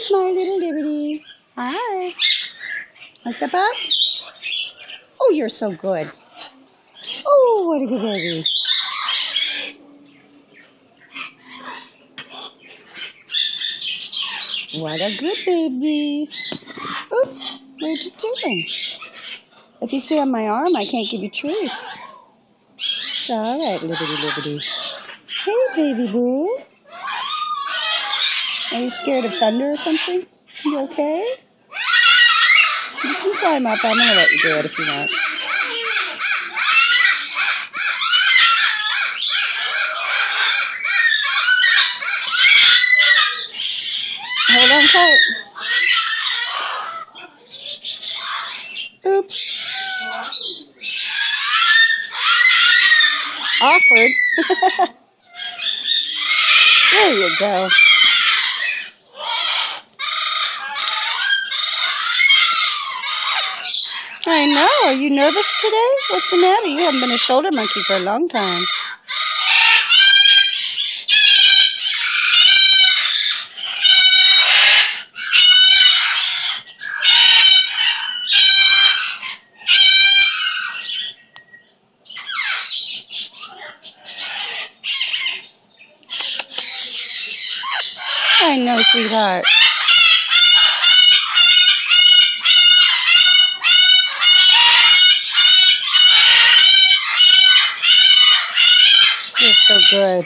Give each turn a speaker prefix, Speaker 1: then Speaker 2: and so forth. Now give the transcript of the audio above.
Speaker 1: Here's my little Liberty. Hi. Want to step up? Oh, you're so good. Oh, what a good baby. What a good baby. Oops, what are you doing? If you stay on my arm, I can't give you treats. It's all right, Liberty. Hey, baby boo. Are you scared of thunder or something? You okay? You can climb up. I'm going to let you do it if you want. Hold on tight. Oops. Awkward. There you go. I know. Are you nervous today? What's the matter? You haven't been a shoulder monkey for a long time. I know, sweetheart. You're so good.